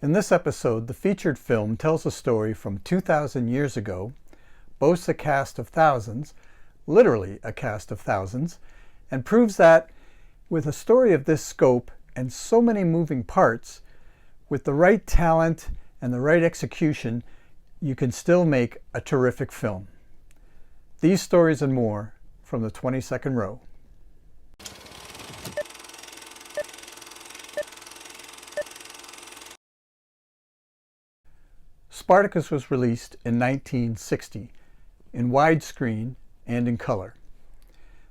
In this episode, the featured film tells a story from 2,000 years ago, boasts a cast of thousands, literally a cast of thousands, and proves that with a story of this scope and so many moving parts, with the right talent and the right execution, you can still make a terrific film. These stories and more from the 22nd row. Spartacus was released in 1960 in widescreen and in color.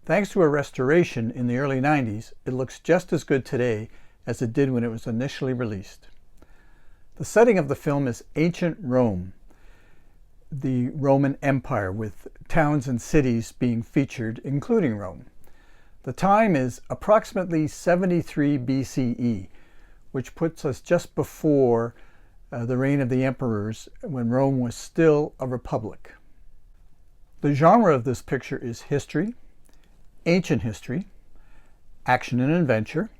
Thanks to a restoration in the early 90s, it looks just as good today as it did when it was initially released. The setting of the film is ancient Rome, the Roman Empire, with towns and cities being featured, including Rome. The time is approximately 73 BCE, which puts us just before the reign of the emperors, when Rome was still a republic. The genre of this picture is history, ancient history, action and adventure,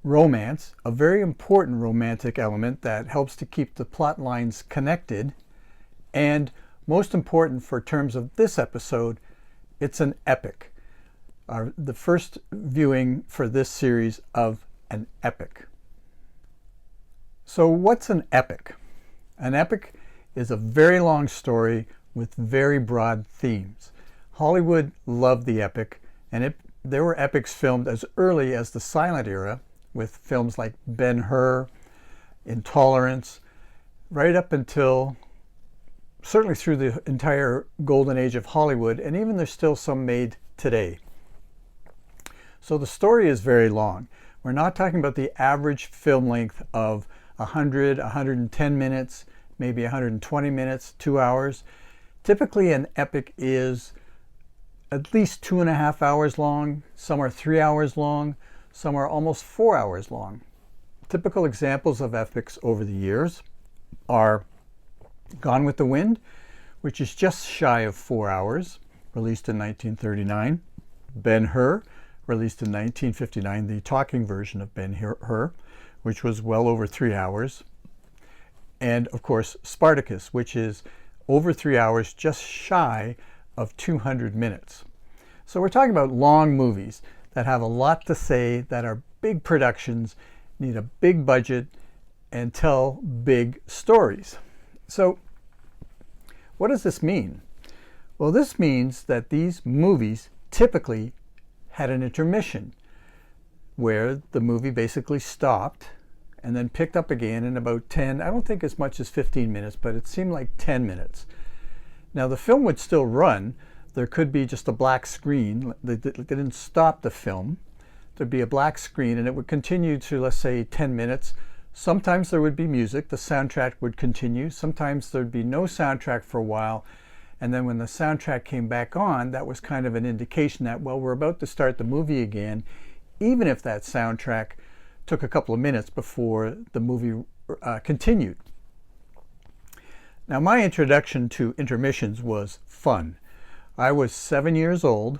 romance, a very important romantic element that helps to keep the plot lines connected, and most important for terms of this episode, it's an epic. The first viewing for this series of an epic. So what's an epic? An epic is a very long story with very broad themes. Hollywood loved the epic, and there were epics filmed as early as the silent era, with films like Ben-Hur, Intolerance, right up until certainly through the entire golden age of Hollywood, and even there's still some made today. So the story is very long. We're not talking about the average film length of 100, 110 minutes, maybe 120 minutes, 2 hours. Typically an epic is at least 2.5 hours long. Some are 3 hours long. Some are almost 4 hours long. Typical examples of epics over the years are Gone with the Wind, which is just shy of 4 hours, released in 1939. Ben-Hur, released in 1959, the talking version of Ben-Hur, which was well over 3 hours. And of course, Spartacus, which is over 3 hours, just shy of 200 minutes. So we're talking about long movies that have a lot to say, that are big productions, need a big budget, and tell big stories. So what does this mean? Well, this means that these movies typically had an intermission where the movie basically stopped and then picked up again in about 10, I don't think as much as 15 minutes, but it seemed like 10 minutes. Now the film would still run. There could be just a black screen. They didn't stop the film. There'd be a black screen and it would continue to, let's say, 10 minutes. Sometimes there would be music. The soundtrack would continue. Sometimes there'd be no soundtrack for a while. And then when the soundtrack came back on, that was kind of an indication that, well, we're about to start the movie again, even if that soundtrack took a couple of minutes before the movie continued. Now, my introduction to intermissions was fun. I was 7 years old.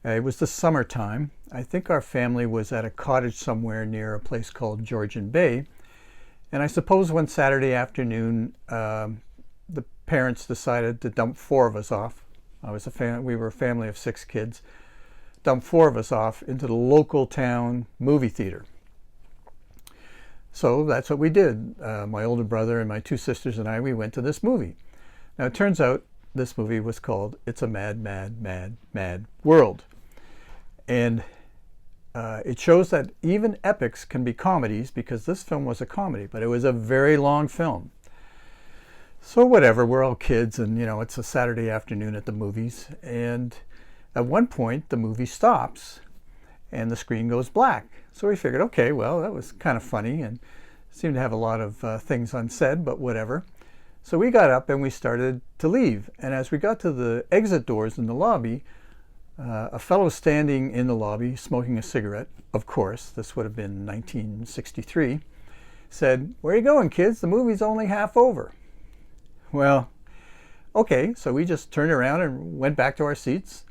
It was the summertime. I think our family was at a cottage somewhere near a place called Georgian Bay. And I suppose one Saturday afternoon, the parents decided to dump 4 of us off. We were a family of 6 kids. Dump 4 of us off into the local town movie theater. So that's what we did. My older brother and my 2 sisters and I, we went to this movie. Now it turns out this movie was called It's a Mad, Mad, Mad, Mad World. And it shows that even epics can be comedies, because this film was a comedy, but it was a very long film. So whatever, we're all kids, and it's a Saturday afternoon at the movies. And at one point, the movie stops and the screen goes black. So we figured, okay, well, that was kind of funny and seemed to have a lot of things unsaid, but whatever. So we got up and we started to leave. And as we got to the exit doors in the lobby, a fellow standing in the lobby smoking a cigarette, of course, this would have been 1963, said, "Where are you going, kids? The movie's only half over." Well, okay, so we just turned around and went back to our seats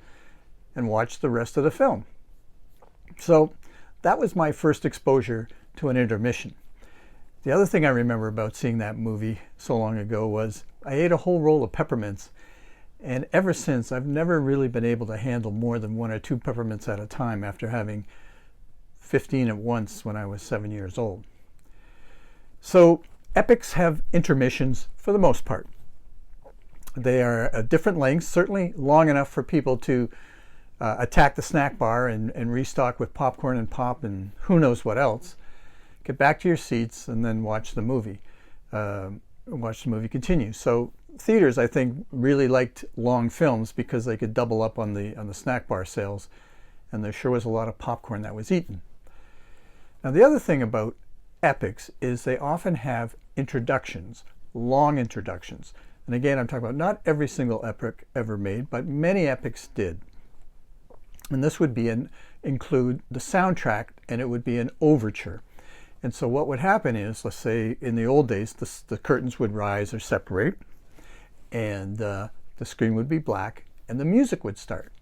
and watched the rest of the film. So that was my first exposure to an intermission. The other thing I remember about seeing that movie so long ago was I ate a whole roll of peppermints, and ever since I've never really been able to handle more than 1 or 2 peppermints at a time after having 15 at once when I was 7 years old. So epics have intermissions for the most part. They are at different lengths, certainly long enough for people to attack the snack bar and restock with popcorn and pop and who knows what else. Get back to your seats and then watch the movie. Watch the movie continue. So theaters, I think, really liked long films because they could double up on the snack bar sales, and there sure was a lot of popcorn that was eaten. Now, the other thing about epics is they often have introductions, long introductions. And again, I'm talking about not every single epic ever made, but many epics did. And this would include the soundtrack, and it would be an overture. And so what would happen is, let's say in the old days, the curtains would rise or separate, and the screen would be black, and the music would start.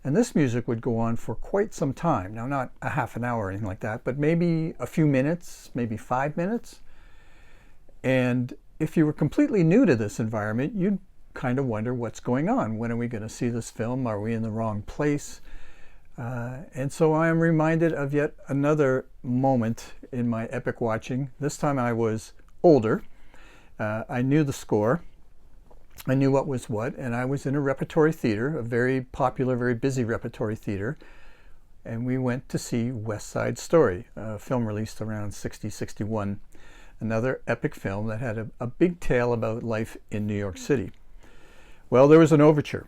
And this music would go on for quite some time. Now, not a half an hour or anything like that, but maybe a few minutes, maybe 5 minutes. And if you were completely new to this environment, you'd kind of wonder what's going on. When are we going to see this film? Are we in the wrong place? And so I am reminded of yet another moment in my epic watching. This time I was older. I knew the score. I knew what was what, and I was in a repertory theater, a very popular, very busy repertory theater, and we went to see West Side Story, a film released around 60, 61, another epic film that had a big tale about life in New York City. Well, there was an overture,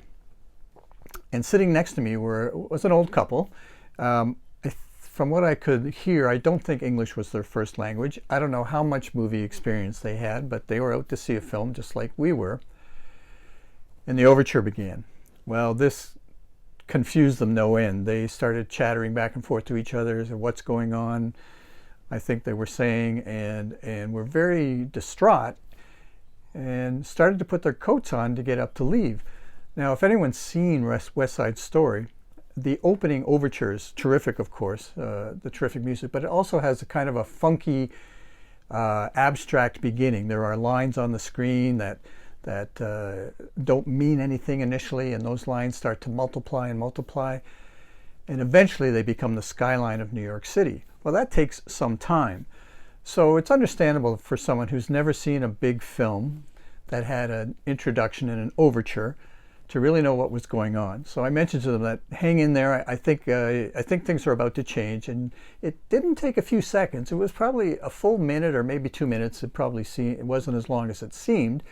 and sitting next to me was an old couple. From what I could hear, I don't think English was their first language. I don't know how much movie experience they had, but they were out to see a film just like we were. And the overture began. Well, this confused them no end. They started chattering back and forth to each other, what's going on, I think they were saying, and were very distraught and started to put their coats on to get up to leave. Now, if anyone's seen West Side Story, the opening overture is terrific, of course, the terrific music, but it also has a kind of a funky, abstract beginning. There are lines on the screen that don't mean anything initially, and those lines start to multiply and multiply, and eventually they become the skyline of New York City. Well, that takes some time. So it's understandable for someone who's never seen a big film that had an introduction and an overture to really know what was going on. So I mentioned to them that hang in there. I think things are about to change, and it didn't take a few seconds. It was probably a full minute or maybe 2 minutes. It wasn't as long as it seemed.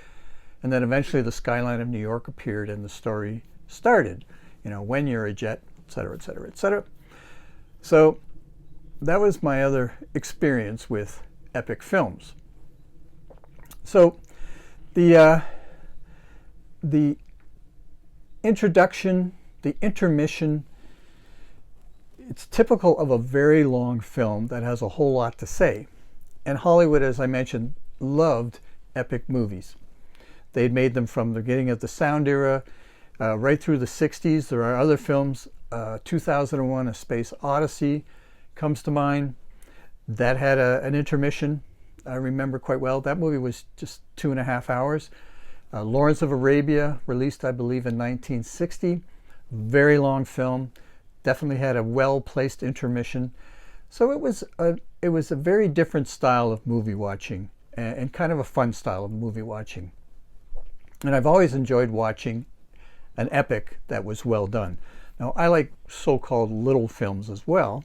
And then eventually the skyline of New York appeared and the story started. You know, when you're a jet, et cetera, et cetera, et cetera. So that was my other experience with epic films. So the introduction, the intermission, it's typical of a very long film that has a whole lot to say. And Hollywood, as I mentioned, loved epic movies. They'd made them from the beginning of the sound era right through the 60s. There are other films. 2001, A Space Odyssey comes to mind. That had an intermission, I remember quite well. That movie was just 2.5 hours. Lawrence of Arabia, released, I believe, in 1960. Very long film. Definitely had a well-placed intermission. So it was a very different style of movie watching, and kind of a fun style of movie watching. And I've always enjoyed watching an epic that was well done. Now, I like so-called little films as well.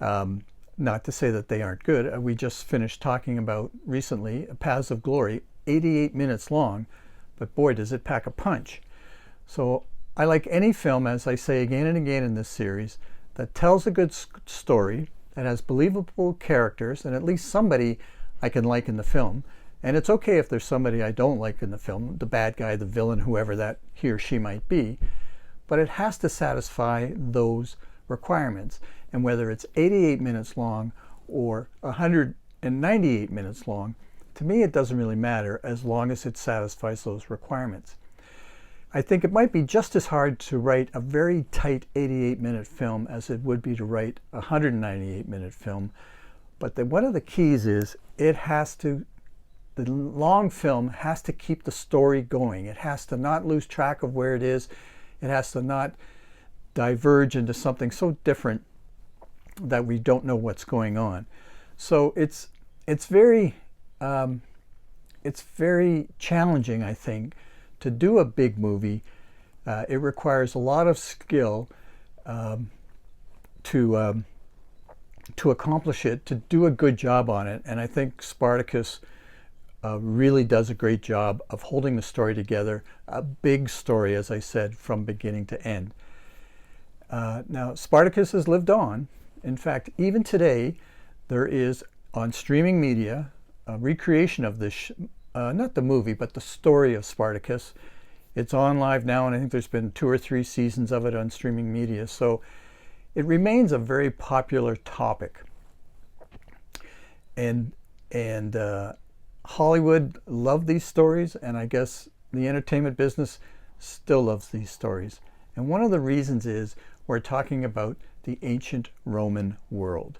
Not to say that they aren't good. We just finished talking about recently Paths of Glory, 88 minutes long, but boy, does it pack a punch. So I like any film, as I say again and again in this series, that tells a good story, that has believable characters, and at least somebody I can like in the film. And it's okay if there's somebody I don't like in the film, the bad guy, the villain, whoever that he or she might be, but it has to satisfy those requirements. And whether it's 88 minutes long or 198 minutes long, to me it doesn't really matter as long as it satisfies those requirements. I think it might be just as hard to write a very tight 88-minute film as it would be to write a 198-minute film, But one of the keys is the long film has to keep the story going. It has to not lose track of where it is. It has to not diverge into something so different that we don't know what's going on. So it's very challenging, I think, to do a big movie. It requires a lot of skill to accomplish it, to do a good job on it. And I think Spartacus really does a great job of holding the story together. A big story, as I said, from beginning to end. Now, Spartacus has lived on. In fact, even today, there is on streaming media a recreation of this, not the movie, but the story of Spartacus. It's on live now, and I think there's been 2 or 3 seasons of it on streaming media. So it remains a very popular topic. And Hollywood loved these stories, and I guess the entertainment business still loves these stories. And one of the reasons is we're talking about the ancient Roman world.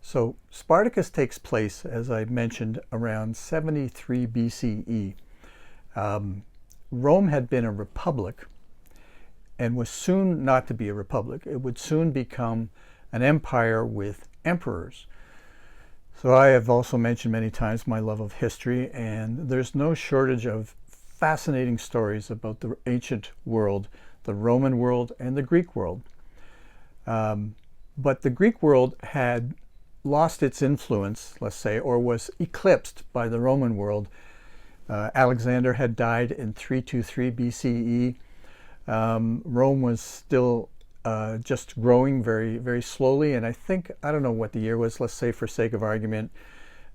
So Spartacus takes place, as I mentioned, around 73 BCE. Rome had been a republic and was soon not to be a republic. It would soon become an empire with emperors. So I have also mentioned many times my love of history, and there's no shortage of fascinating stories about the ancient world, the Roman world and the Greek world. But the Greek world had lost its influence, let's say, or was eclipsed by the Roman world. Alexander had died in 323 BCE. Rome was still just growing very, very slowly. And I think, I don't know what the year was, let's say for sake of argument,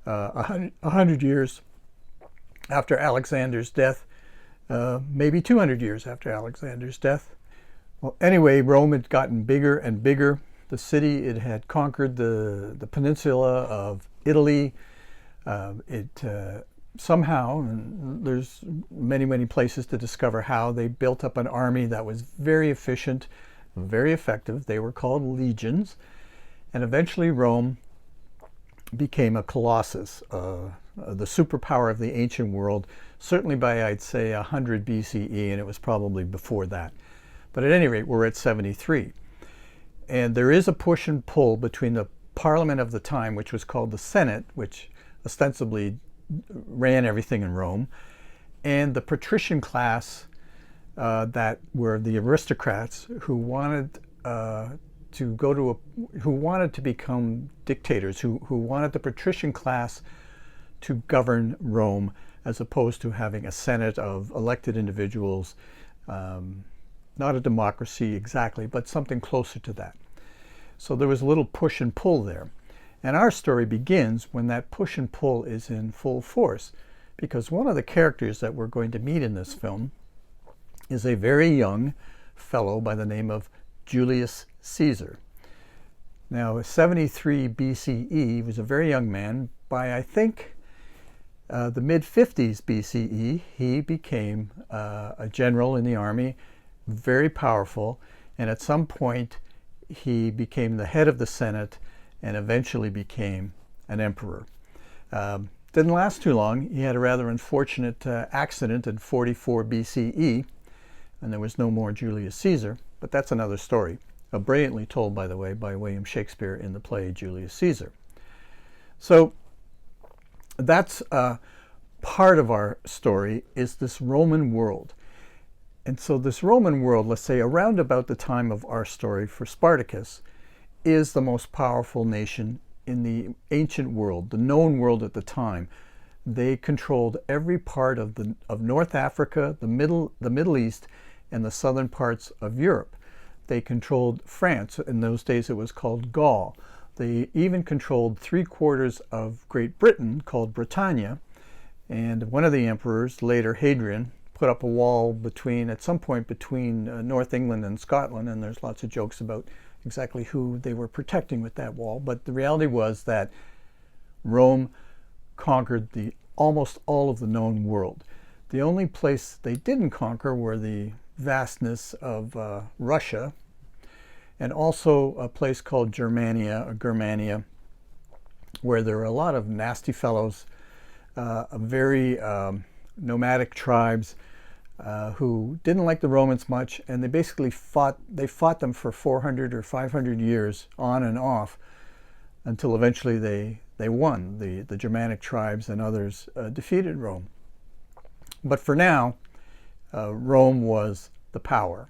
100 years after Alexander's death, maybe 200 years after Alexander's death. Well, anyway, Rome had gotten bigger and bigger. The city, it had conquered the peninsula of Italy. Somehow, and there's many, many places to discover how, they built up an army that was very efficient, very effective. They were called legions. And eventually Rome became a colossus, the superpower of the ancient world, certainly by, I'd say, 100 BCE, and it was probably before that. But at any rate, we're at 73. And there is a push and pull between the parliament of the time, which was called the Senate, which ostensibly ran everything in Rome, and the patrician class that were the aristocrats who wanted who wanted to become dictators, who wanted the patrician class to govern Rome, as opposed to having a senate of elected individuals. Not a democracy exactly, but something closer to that. So there was a little push and pull there. And our story begins when that push and pull is in full force, because one of the characters that we're going to meet in this film is a very young fellow by the name of Julius Caesar. Now, 73 BCE, he was a very young man. By, I think, the mid-50s BCE, he became a general in the army, very powerful, and at some point he became the head of the Senate and eventually became an emperor. Didn't last too long. He had a rather unfortunate accident in 44 BCE, and there was no more Julius Caesar, but that's another story. Brilliantly told, by the way, by William Shakespeare in the play Julius Caesar. So that's part of our story, is this Roman world. And so this Roman world, let's say around about the time of our story for Spartacus, is the most powerful nation in the ancient world, the known world at the time. They controlled every part of North Africa, the Middle East, and the southern parts of Europe. They controlled France. In those days it was called Gaul. They even controlled 3/4 of Great Britain, called Britannia. And one of the emperors, later Hadrian, put up a wall at some point between North England and Scotland, and there's lots of jokes about exactly who they were protecting with that wall. But the reality was that Rome conquered almost all of the known world. The only place they didn't conquer were the vastness of Russia, and also a place called Germania, where there were a lot of nasty fellows, very nomadic tribes who didn't like the Romans much, and they basically fought them for 400 or 500 years on and off until eventually they won. The Germanic tribes and others defeated Rome. But for now, Rome was the power.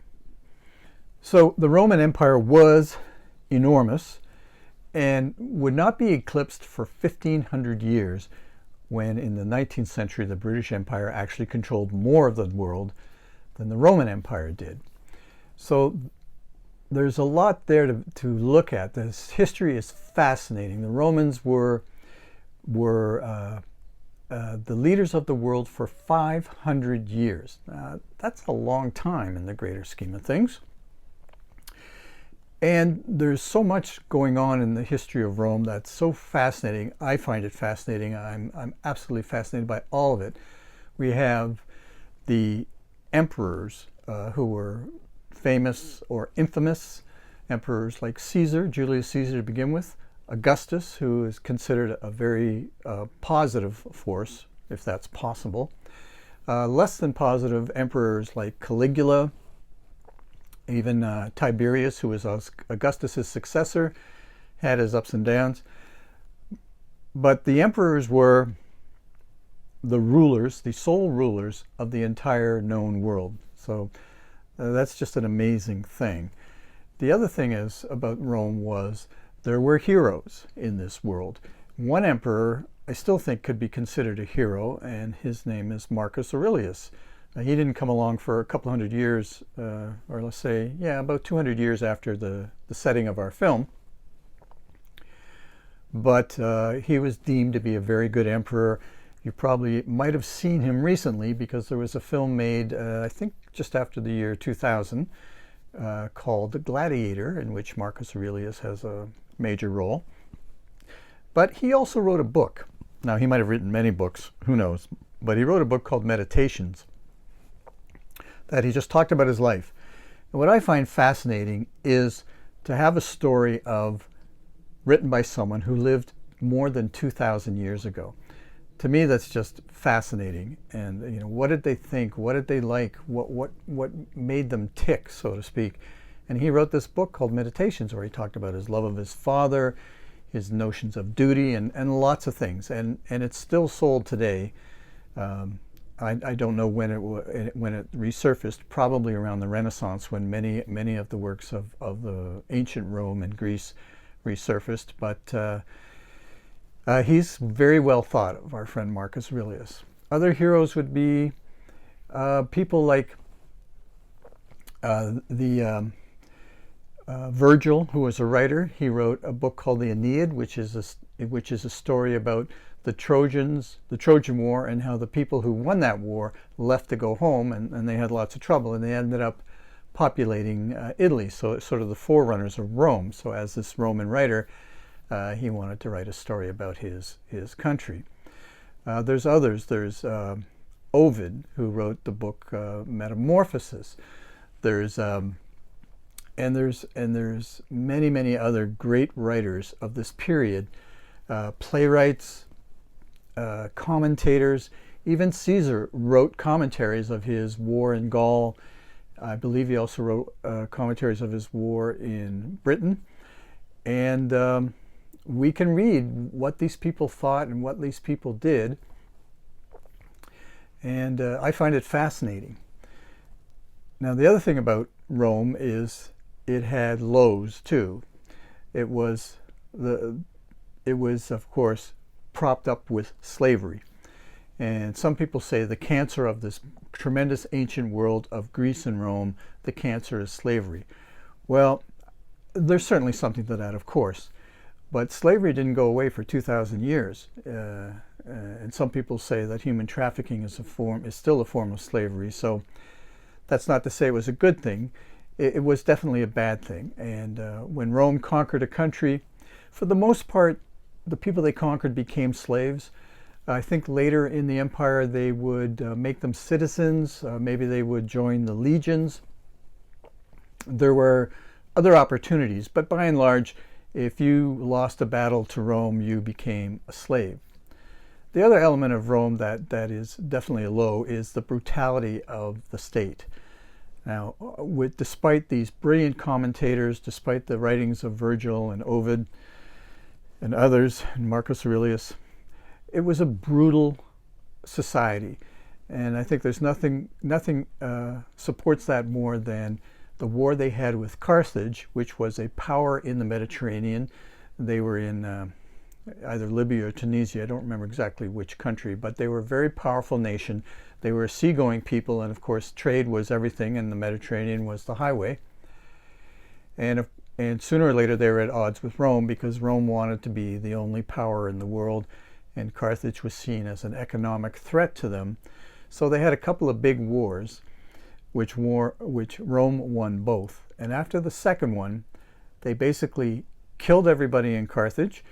So the Roman Empire was enormous and would not be eclipsed for 1,500 years, when in the 19th century the British Empire actually controlled more of the world than the Roman Empire did. So there's a lot there to look at. This history is fascinating. The Romans were the leaders of the world for 500 years. That's a long time in the greater scheme of things. And there's so much going on in the history of Rome that's so fascinating. I find it fascinating. I'm absolutely fascinated by all of it. We have the emperors who were famous or infamous, emperors like Caesar, Julius Caesar to begin with, Augustus, who is considered a very positive force, if that's possible. Less than positive emperors like Caligula, even Tiberius, who was Augustus's successor, had his ups and downs. But the emperors were the rulers, the sole rulers of the entire known world. So that's just an amazing thing. The other thing is about Rome was there were heroes in this world. One emperor I still think could be considered a hero, and his name is Marcus Aurelius. He didn't come along for a couple hundred years, or let's say, about 200 years after the setting of our film. But he was deemed to be a very good emperor. You probably might have seen him recently because there was a film made, I think just after the year 2000, called Gladiator, in which Marcus Aurelius has a major role. But he also wrote a book. Now, he might have written many books, who knows, but he wrote a book called Meditations, that he just talked about his life. And what I find fascinating is to have a story written by someone who lived more than 2,000 years ago. To me, that's just fascinating. And what did they think? What did they like? What made them tick, so to speak? And he wrote this book called Meditations, where he talked about his love of his father, his notions of duty, and lots of things. And it's still sold today. I don't know when it resurfaced, probably around the Renaissance, when many of the works of the ancient Rome and Greece resurfaced. But he's very well thought of, our friend Marcus Aurelius. Other heroes would be people like Virgil, who was a writer. He wrote a book called the Aeneid, which is a story about the Trojan War, and how the people who won that war left to go home, and they had lots of trouble, and they ended up populating Italy. So it's sort of the forerunners of Rome. So as this Roman writer, he wanted to write a story about his country. There's others. There's Ovid, who wrote the book Metamorphosis. There's many other great writers of this period, playwrights, commentators. Even Caesar wrote commentaries of his war in Gaul. I believe he also wrote commentaries of his war in Britain. And we can read what these people thought and what these people did. And I find it fascinating. Now, the other thing about Rome is it had lows too. It was, of course, propped up with slavery. And some people say the cancer of this tremendous ancient world of Greece and Rome, the cancer is slavery. Well, there's certainly something to that, of course. But slavery didn't go away for 2,000 years. And some people say that human trafficking is still a form of slavery. So that's not to say it was a good thing. It was definitely a bad thing. And when Rome conquered a country, for the most part, the people they conquered became slaves. I think later in the empire they would make them citizens. Maybe they would join the legions. There were other opportunities, but by and large, if you lost a battle to Rome, you became a slave. The other element of Rome that is definitely a low is the brutality of the state. Now, despite these brilliant commentators, despite the writings of Virgil and Ovid and others, and Marcus Aurelius, it was a brutal society. And I think there's nothing supports that more than the war they had with Carthage, which was a power in the Mediterranean. They were in either Libya or Tunisia, I don't remember exactly which country, but they were a very powerful nation. They were a seagoing people, and of course trade was everything, and the Mediterranean was the highway. And sooner or later they were at odds with Rome, because Rome wanted to be the only power in the world, and Carthage was seen as an economic threat to them. So they had a couple of big wars, which Rome won both. And after the second one, they basically killed everybody in Carthage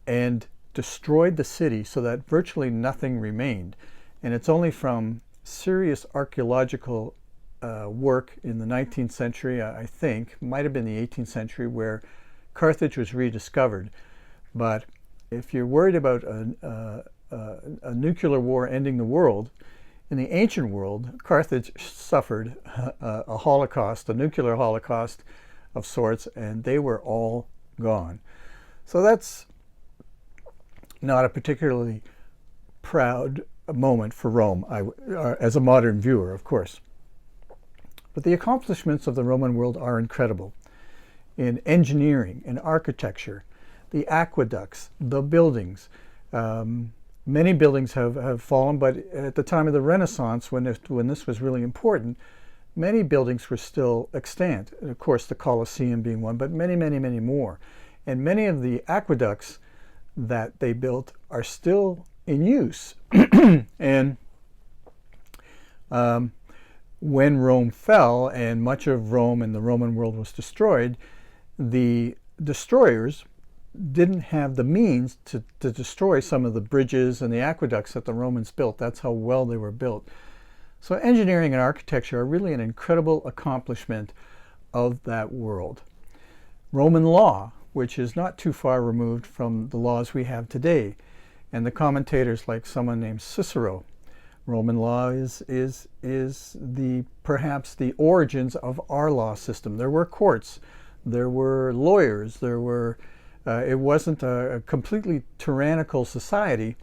and destroyed the city so that virtually nothing remained. And it's only from serious archaeological work in the 19th century, I think, might have been the 18th century, where Carthage was rediscovered. But if you're worried about a nuclear war ending the world, in the ancient world, Carthage suffered a holocaust, a nuclear holocaust of sorts, and they were all gone. So that's not a particularly proud moment for Rome, as a modern viewer, of course. But the accomplishments of the Roman world are incredible. In engineering, in architecture, the aqueducts, the buildings. Many buildings have fallen, but at the time of the Renaissance, when this was really important, many buildings were still extant. And of course, the Colosseum being one, but many, many, many more. And many of the aqueducts that they built are still in use. And when Rome fell and much of Rome and the Roman world was destroyed, the destroyers didn't have the means to destroy some of the bridges and the aqueducts that the Romans built. That's how well they were built. So engineering and architecture are really an incredible accomplishment of that world. Roman law, which is not too far removed from the laws we have today, and the commentators like someone named Cicero. Roman law is perhaps the origins of our law system. There were courts, there were lawyers, there were it wasn't a completely tyrannical society.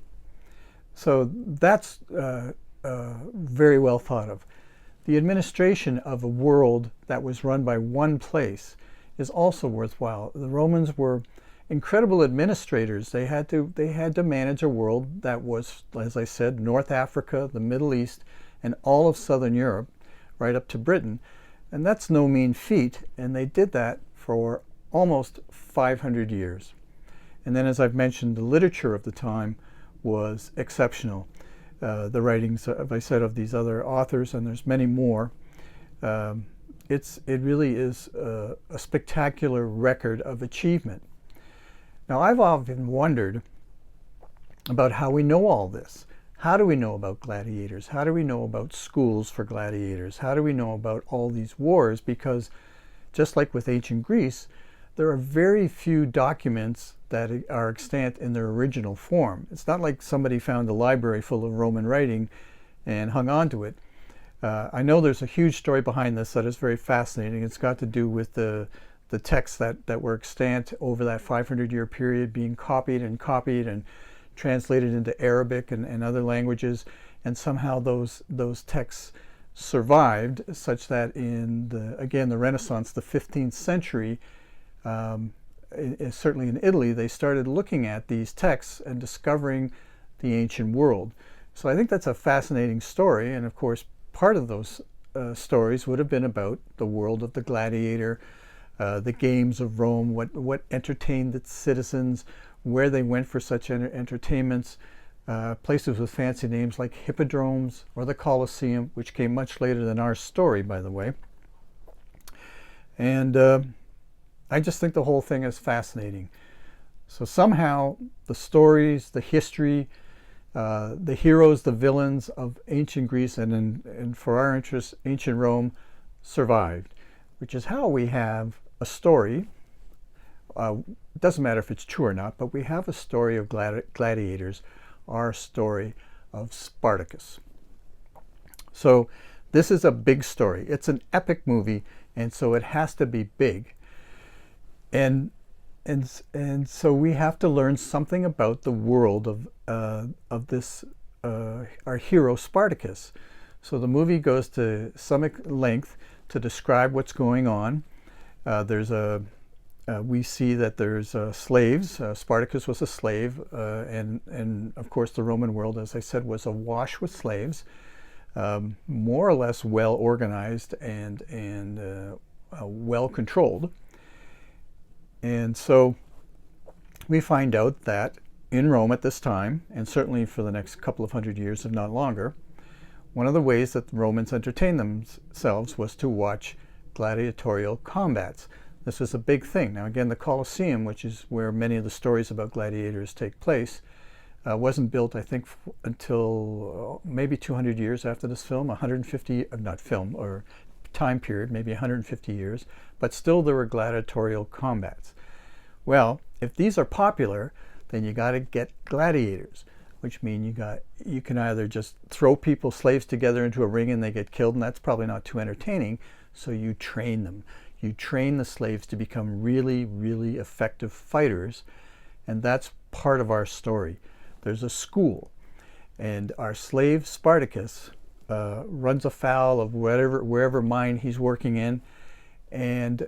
So that's very well thought of. The administration of a world that was run by one place is also worthwhile. The Romans were incredible administrators. They had to manage a world that was, as I said, North Africa, the Middle East, and all of Southern Europe, right up to Britain. And that's no mean feat, and they did that for almost 500 years. And then, as I've mentioned, the literature of the time was exceptional. The writings, as I said, of these other authors, and there's many more. It really is a spectacular record of achievement. Now, I've often wondered about how we know all this. How do we know about gladiators? How do we know about schools for gladiators? How do we know about all these wars? Because just like with ancient Greece, there are very few documents that are extant in their original form. It's not like somebody found a library full of Roman writing and hung on to it. I know there's a huge story behind this that is very fascinating. It's got to do with the texts that were extant over that 500-year period being copied and translated into Arabic and other languages, and somehow those texts survived, such that in the Renaissance, the 15th century, certainly in Italy, they started looking at these texts and discovering the ancient world. So I think that's a fascinating story, and of course part of those stories would have been about the world of the gladiator, the games of Rome, what entertained its citizens, where they went for such entertainments, places with fancy names like hippodromes or the Colosseum, which came much later than our story, by the way. And I just think the whole thing is fascinating. So somehow the stories, the history, the heroes, the villains of ancient Greece and for our interest, ancient Rome survived, which is how we have a story it doesn't matter if it's true or not, but we have a story of gladiators, our story of Spartacus. So this is a big story. It's an epic movie, and so it has to be big. And so we have to learn something about the world of this our hero Spartacus. So the movie goes to some length to describe what's going on. We see that there's slaves. Spartacus was a slave, and of course the Roman world, as I said, was awash with slaves, more or less well organized and well controlled. And so we find out that in Rome at this time, and certainly for the next couple of hundred years, if not longer, one of the ways that the Romans entertained themselves was to watch gladiatorial combats. This was a big thing. Now again, the Colosseum, which is where many of the stories about gladiators take place, wasn't built, I think, until maybe 200 years after this film, 150, not film, or time period, maybe 150 years, but still there were gladiatorial combats. Well, if these are popular, then you got to get gladiators, which means you can either just throw people, slaves together into a ring and they get killed, and that's probably not too entertaining, so you train them. You train the slaves to become really, really effective fighters, and that's part of our story. There's a school, and our slave Spartacus runs afoul of wherever mine he's working in, and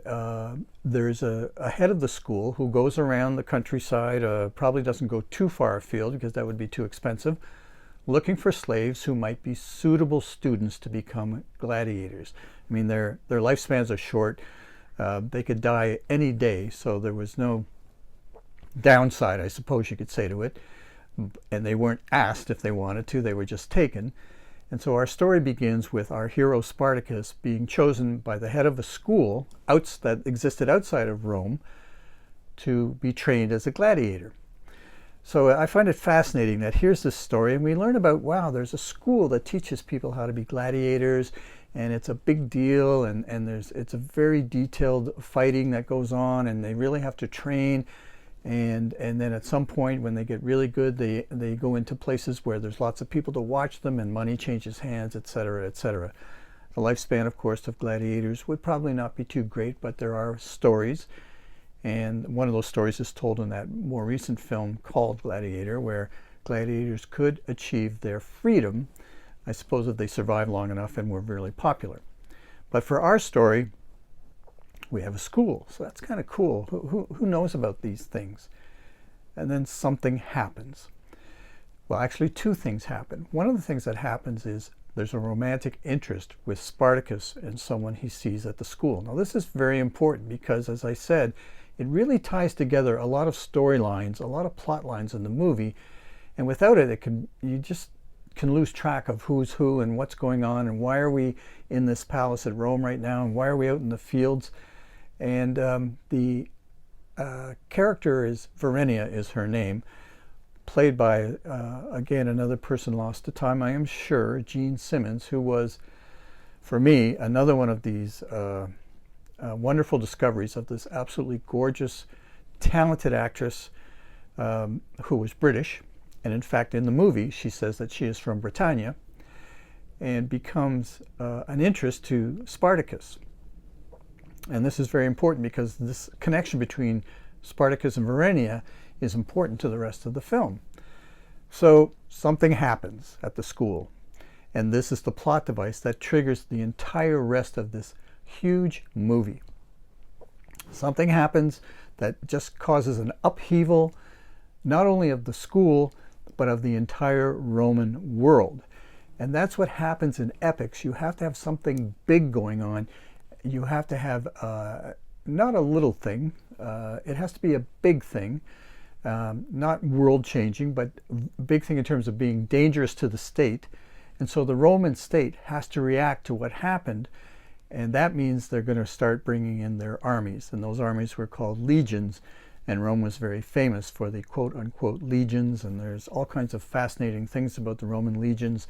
there's a head of the school who goes around the countryside, probably doesn't go too far afield because that would be too expensive, looking for slaves who might be suitable students to become gladiators. I mean, their lifespans are short. They could die any day, so there was no downside, I suppose you could say, to it. And they weren't asked if they wanted to, they were just taken. And so our story begins with our hero Spartacus being chosen by the head of a school that existed outside of Rome to be trained as a gladiator. So I find it fascinating that here's this story, and we learn about, wow, there's a school that teaches people how to be gladiators, and it's a big deal, and it's a very detailed fighting that goes on, and they really have to train. And then at some point when they get really good, they go into places where there's lots of people to watch them and money changes hands, etc., etc. The lifespan, of course, of gladiators would probably not be too great, but there are stories. And one of those stories is told in that more recent film called Gladiator, where gladiators could achieve their freedom, I suppose, if they survived long enough and were really popular. But for our story, we have a school, so that's kind of cool. Who knows about these things? And then something happens. Well, actually, two things happen. One of the things that happens is there's a romantic interest with Spartacus and someone he sees at the school. Now, this is very important because, as I said, it really ties together a lot of storylines, a lot of plot lines in the movie, and without it, you just can lose track of who's who and what's going on and why are we in this palace at Rome right now and why are we out in the fields. And the character is Varinia, is her name, played by, again, another person lost to time, I am sure, Jean Simmons, who was, for me, another one of these wonderful discoveries of this absolutely gorgeous, talented actress who was British. And in fact, in the movie, she says that she is from Britannia and becomes an interest to Spartacus. And this is very important because this connection between Spartacus and Varinia is important to the rest of the film. So something happens at the school, and this is the plot device that triggers the entire rest of this huge movie. Something happens that just causes an upheaval, not only of the school, but of the entire Roman world. And that's what happens in epics. You have to have something big going on. You have to have not a little thing. It has to be a big thing, not world-changing, but big thing in terms of being dangerous to the state. And so the Roman state has to react to what happened, and that means they're going to start bringing in their armies. And those armies were called legions, and Rome was very famous for the quote-unquote legions, and there's all kinds of fascinating things about the Roman legions.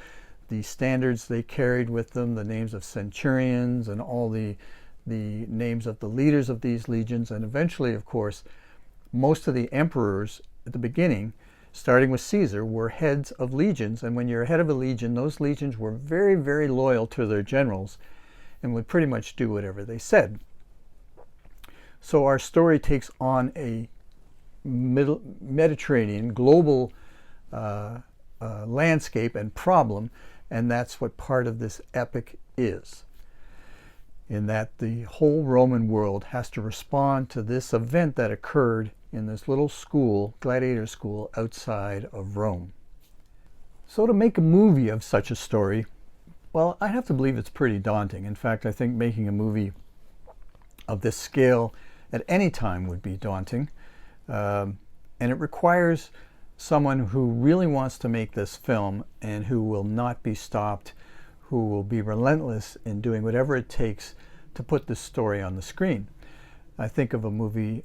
The standards they carried with them, the names of centurions and all the names of the leaders of these legions, and eventually, of course, most of the emperors at the beginning, starting with Caesar, were heads of legions. And when you're head of a legion, those legions were very, very loyal to their generals and would pretty much do whatever they said. So our story takes on a Mediterranean global landscape and problem, and that's what part of this epic is, in that the whole Roman world has to respond to this event that occurred in this little school, gladiator school, outside of Rome. So to make a movie of such a story, well, I have to believe it's pretty daunting. In fact, I think making a movie of this scale at any time would be daunting. And it requires someone who really wants to make this film and who will not be stopped, who will be relentless in doing whatever it takes to put this story on the screen. I think of a movie,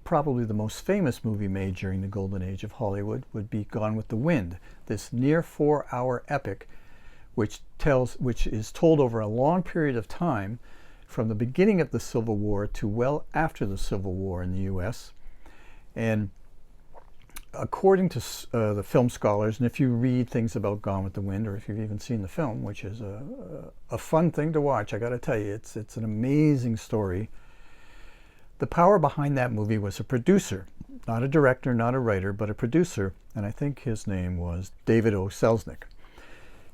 probably the most famous movie made during the golden age of Hollywood would be Gone with the Wind, this near 4-hour epic which is told over a long period of time, from the beginning of the Civil War to well after the Civil War in the US. And according to the film scholars, and if you read things about Gone with the Wind, or if you've even seen the film, which is a fun thing to watch, I got to tell you, it's an amazing story. The power behind that movie was a producer, not a director, not a writer, but a producer, and I think his name was David O. Selznick.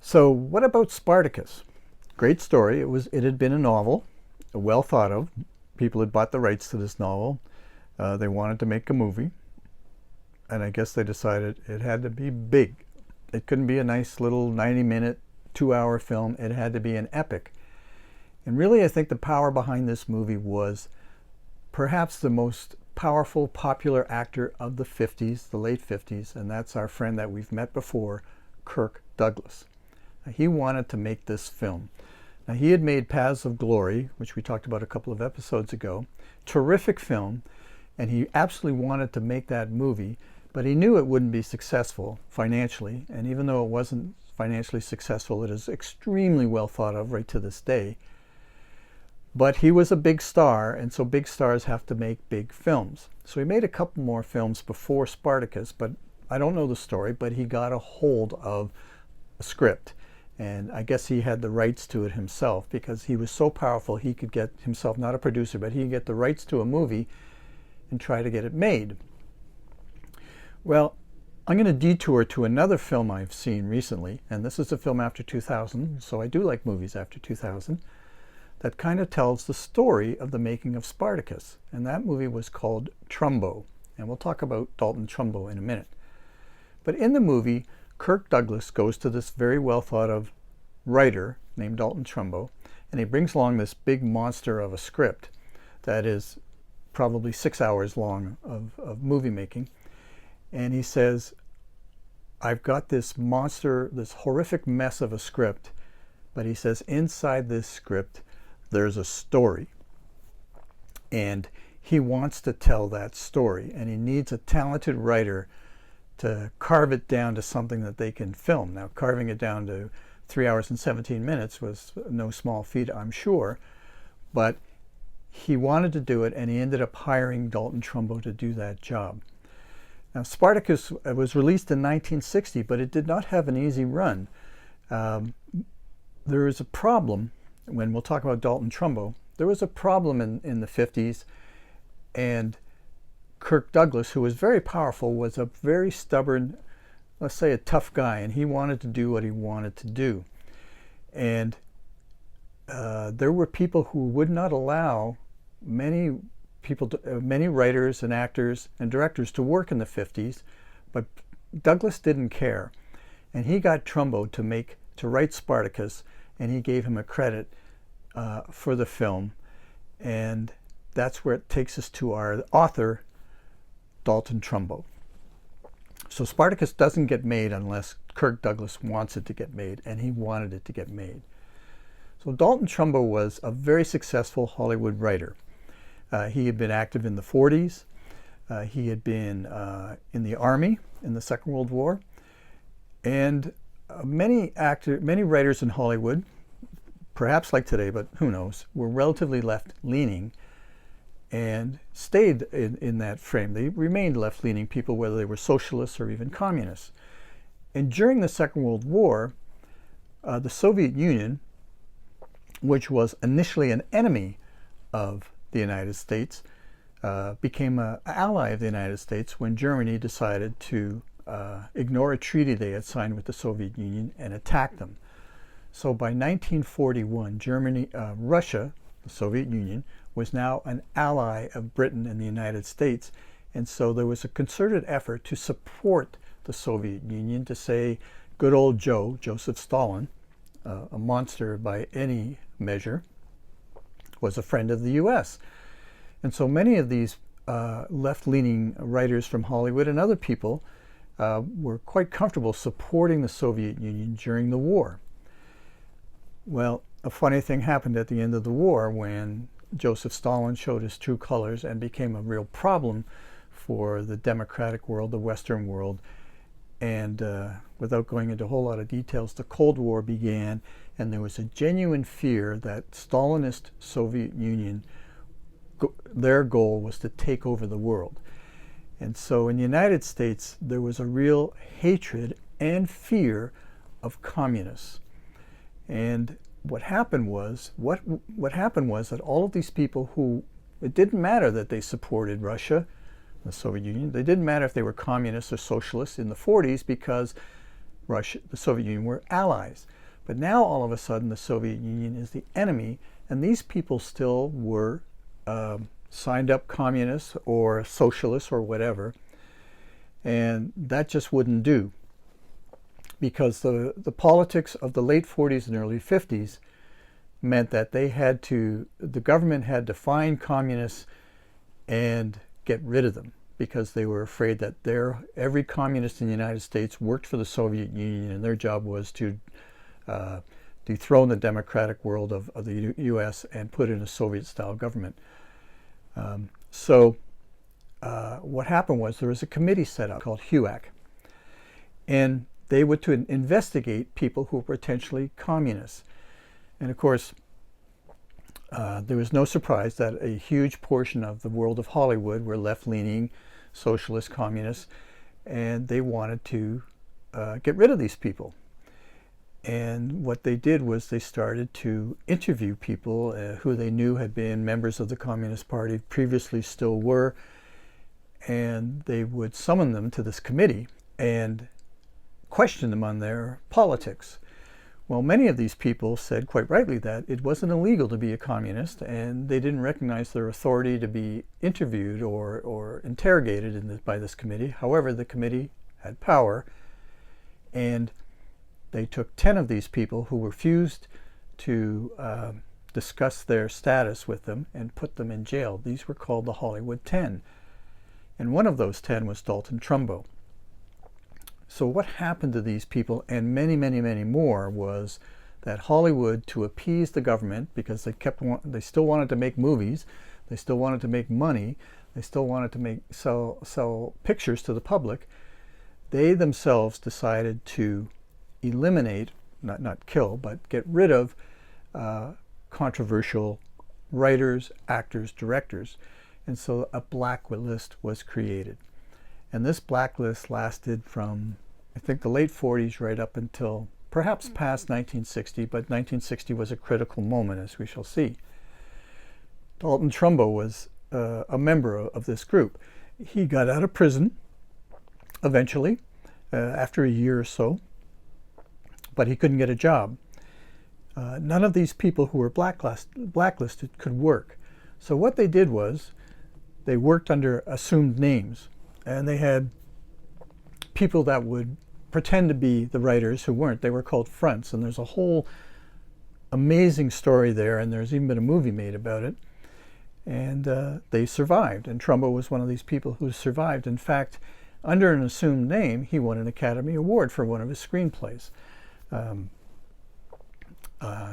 So what about Spartacus? Great story. It had been a novel, well thought of. People had bought the rights to this novel. They wanted to make a movie. And I guess they decided it had to be big. It couldn't be a nice little 90-minute, 2-hour film. It had to be an epic. And really, I think the power behind this movie was perhaps the most powerful, popular actor of the 50s, the late 50s, and that's our friend that we've met before, Kirk Douglas. Now, he wanted to make this film. Now, he had made Paths of Glory, which we talked about a couple of episodes ago. Terrific film, and he absolutely wanted to make that movie, but he knew it wouldn't be successful financially, and even though it wasn't financially successful, it is extremely well thought of right to this day. But he was a big star, and so big stars have to make big films. So he made a couple more films before Spartacus, but I don't know the story, but he got a hold of a script. And I guess he had the rights to it himself because he was so powerful he could get himself, not a producer, but he could get the rights to a movie and try to get it made. Well, I'm going to detour to another film I've seen recently, and this is a film after 2000, so I do like movies after 2000, that kind of tells the story of the making of Spartacus. And that movie was called Trumbo, and we'll talk about Dalton Trumbo in a minute. But in the movie, Kirk Douglas goes to this very well thought of writer named Dalton Trumbo, and he brings along this big monster of a script that is probably 6 hours long of movie making. And he says, I've got this monster, this horrific mess of a script, but he says inside this script there's a story. And he wants to tell that story, and he needs a talented writer to carve it down to something that they can film. Now, carving it down to 3 hours and 17 minutes was no small feat, I'm sure, but he wanted to do it, and he ended up hiring Dalton Trumbo to do that job. Now, Spartacus was released in 1960, but it did not have an easy run. There is a problem, when we'll talk about Dalton Trumbo, there was a problem in the 50s, and Kirk Douglas, who was very powerful, was a very stubborn, let's say a tough guy, and he wanted to do what he wanted to do. And there were people who would not allow many writers and actors and directors to work in the 50s, but Douglas didn't care. And he got Trumbo to write Spartacus, and he gave him a credit for the film. And that's where it takes us to our author, Dalton Trumbo. So Spartacus doesn't get made unless Kirk Douglas wants it to get made, and he wanted it to get made. So Dalton Trumbo was a very successful Hollywood writer. He had been active in the 40s. He had been in the Army in the Second World War. And many writers in Hollywood, perhaps like today, but who knows, were relatively left-leaning. and stayed in that frame. They remained left-leaning people, whether they were socialists or even communists. And during the Second World War, the Soviet Union, which was initially an enemy of the United States, became an ally of the United States when Germany decided to ignore a treaty they had signed with the Soviet Union and attack them. So by 1941, Russia, the Soviet Union, was now an ally of Britain and the United States. And so there was a concerted effort to support the Soviet Union, to say good old Joseph Stalin, a monster by any measure, was a friend of the U.S. And so many of these left-leaning writers from Hollywood and other people were quite comfortable supporting the Soviet Union during the war. Well, a funny thing happened at the end of the war when Joseph Stalin showed his true colors and became a real problem for the democratic world, the Western world. And without going into a whole lot of details, the Cold War began, and there was a genuine fear that Stalinist Soviet Union, their goal was to take over the world. And so in the United States, there was a real hatred and fear of communists. And what happened was that all of these people who, it didn't matter that they supported Russia, the Soviet Union, they didn't matter if they were communists or socialists in the 40s, because Russia, the Soviet Union, were allies. But now all of a sudden the Soviet Union is the enemy, and these people still were signed up communists or socialists or whatever, and that just wouldn't do, because the politics of the late 40s and early 50s meant that the government had to find communists and get rid of them, because they were afraid that every communist in the United States worked for the Soviet Union, and their job was to dethrone the democratic world of the U.S. and put in a Soviet-style government. What happened was there was a committee set up called HUAC, and they were to investigate people who were potentially communists. And of course, there was no surprise that a huge portion of the world of Hollywood were left-leaning, socialist, communists, and they wanted to get rid of these people. And what they did was they started to interview people who they knew had been members of the Communist Party, previously still were, and they would summon them to this committee and question them on their politics. Well, many of these people said quite rightly that it wasn't illegal to be a communist, and they didn't recognize their authority to be interviewed or interrogated by this committee. However, the committee had power, and they took 10 of these people who refused to discuss their status with them and put them in jail. These were called the Hollywood 10. And one of those 10 was Dalton Trumbo. So what happened to these people, and many, many, many more, was that Hollywood, to appease the government, because they still wanted to make movies, they still wanted to make money, they still wanted to sell pictures to the public, they themselves decided to eliminate, not kill, but get rid of controversial writers, actors, directors. And so a blacklist was created. And this blacklist lasted from, I think, the late 40s right up until perhaps past 1960, but 1960 was a critical moment, as we shall see. Dalton Trumbo was a member of this group. He got out of prison eventually, after a year or so, but he couldn't get a job. None of these people who were blacklisted could work. So what they did was they worked under assumed names, and they had people that would pretend to be the writers who weren't. They were called fronts, and there's a whole amazing story there, and there's even been a movie made about it. And they survived, and Trumbo was one of these people who survived. In fact, under an assumed name, he won an Academy Award for one of his screenplays.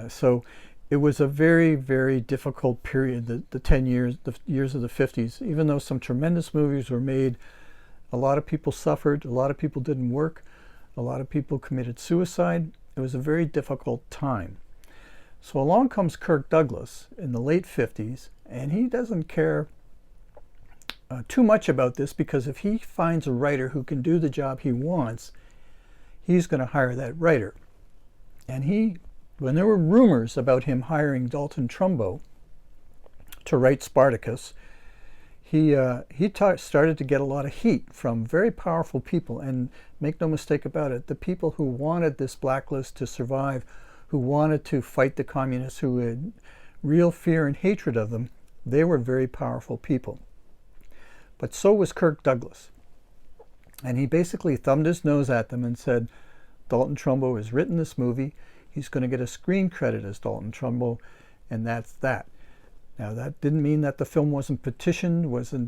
So it was a very, very difficult period, the 10 years, the years of the 50s. Even though some tremendous movies were made, a lot of people suffered, a lot of people didn't work, a lot of people committed suicide. It was a very difficult time. So along comes Kirk Douglas in the late 50s, and he doesn't care too much about this, because if he finds a writer who can do the job he wants, he's going to hire that writer. And when there were rumors about him hiring Dalton Trumbo to write Spartacus, he started to get a lot of heat from very powerful people. And make no mistake about it, the people who wanted this blacklist to survive, who wanted to fight the communists, who had real fear and hatred of them, they were very powerful people. But so was Kirk Douglas. And he basically thumbed his nose at them and said, Dalton Trumbo has written this movie. He's going to get a screen credit as Dalton Trumbo, and that's that. Now, that didn't mean that the film wasn't petitioned,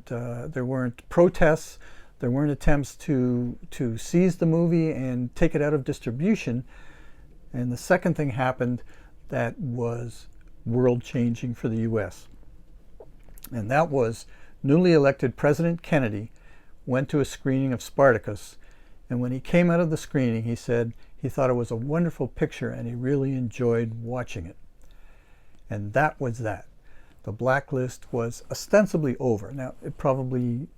there weren't protests, there weren't attempts to seize the movie and take it out of distribution. And the second thing happened that was world-changing for the U.S. And that was newly elected President Kennedy went to a screening of Spartacus. And when he came out of the screening, he said he thought it was a wonderful picture and he really enjoyed watching it. And that was that. The blacklist was ostensibly over. Now, it probably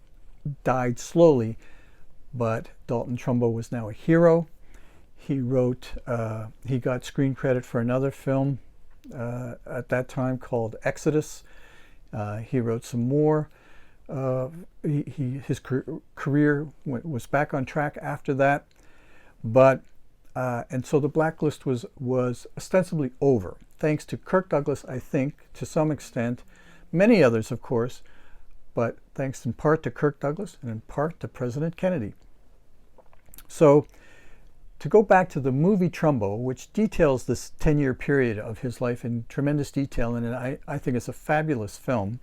died slowly, but Dalton Trumbo was now a hero. He got screen credit for another film at that time called Exodus. He wrote some more. His career was back on track after that, and so the blacklist was ostensibly over, thanks to Kirk Douglas, I think, to some extent, many others, of course, but thanks in part to Kirk Douglas and in part to President Kennedy. So, to go back to the movie Trumbo, which details this 10-year period of his life in tremendous detail, and I think it's a fabulous film.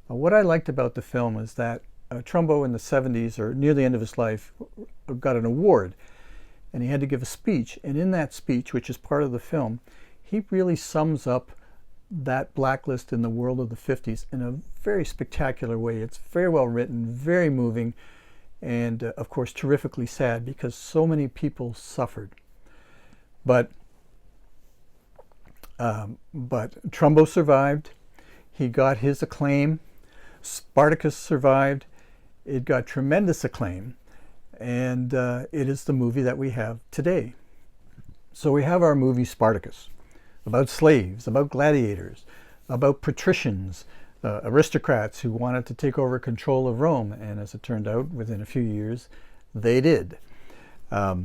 What I liked about the film is that Trumbo in the 70s, or near the end of his life, got an award, and he had to give a speech. And in that speech, which is part of the film, he really sums up that blacklist in the world of the 50s in a very spectacular way. It's very well written, very moving, and of course terrifically sad because so many people suffered. But Trumbo survived. He got his acclaim. Spartacus survived. It got tremendous acclaim, and it is the movie that we have today. So we have our movie Spartacus, about slaves, about gladiators, about patricians, aristocrats who wanted to take over control of Rome, and as it turned out, within a few years, they did. A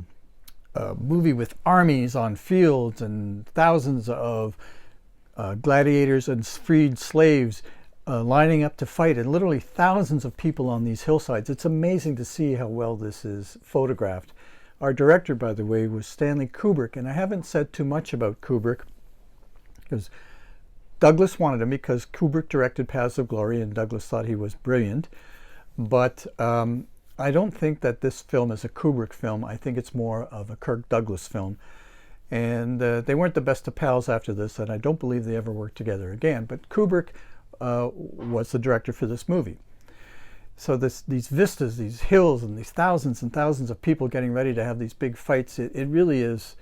movie with armies on fields and thousands of gladiators and freed slaves lining up to fight, and literally thousands of people on these hillsides. It's amazing to see how well this is photographed. Our director, by the way, was Stanley Kubrick, and I haven't said too much about Kubrick because Douglas wanted him, because Kubrick directed Paths of Glory and Douglas thought he was brilliant. But I don't think that this film is a Kubrick film. I think it's more of a Kirk Douglas film. And they weren't the best of pals after this, and I don't believe they ever worked together again. But Kubrick was the director for this movie. So these vistas, these hills, and these thousands and thousands of people getting ready to have these big fights, it really is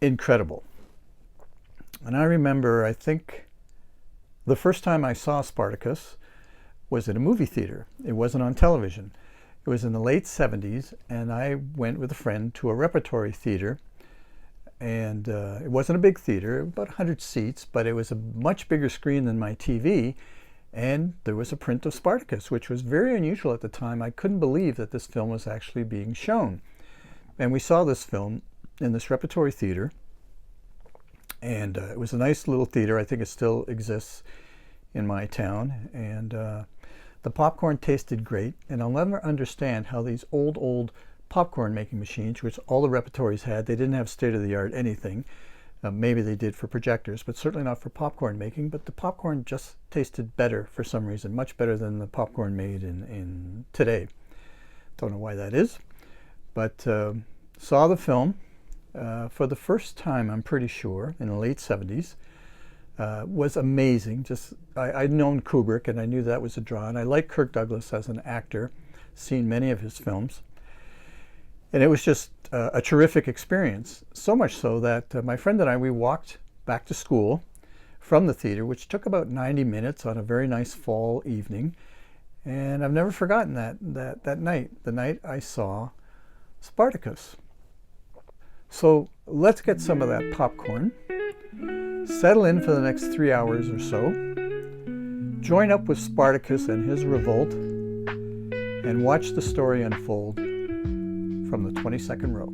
incredible. And I remember, I think, the first time I saw Spartacus was at a movie theater. It wasn't on television. It was in the late 70s, and I went with a friend to a repertory theater. And it wasn't a big theater, about 100 seats, but it was a much bigger screen than my TV. And there was a print of Spartacus, which was very unusual at the time. I couldn't believe that this film was actually being shown. And we saw this film in this repertory theater. And it was a nice little theater. I think it still exists in my town. And the popcorn tasted great. And I'll never understand how these old popcorn making machines, which all the repertories had, they didn't have state-of-the-art anything. Maybe they did for projectors, but certainly not for popcorn making. But the popcorn just tasted better for some reason, much better than the popcorn made in today. Don't know why that is. But saw the film for the first time, I'm pretty sure, in the late 70s. Was amazing. I'd known Kubrick, and I knew that was a draw. And I like Kirk Douglas as an actor, seen many of his films. And it was just a terrific experience, so much so that my friend and I, we walked back to school from the theater, which took about 90 minutes on a very nice fall evening. And I've never forgotten that night, the night I saw Spartacus. So let's get some of that popcorn, settle in for the next 3 hours or so, join up with Spartacus and his revolt, and watch the story unfold from the 22nd row.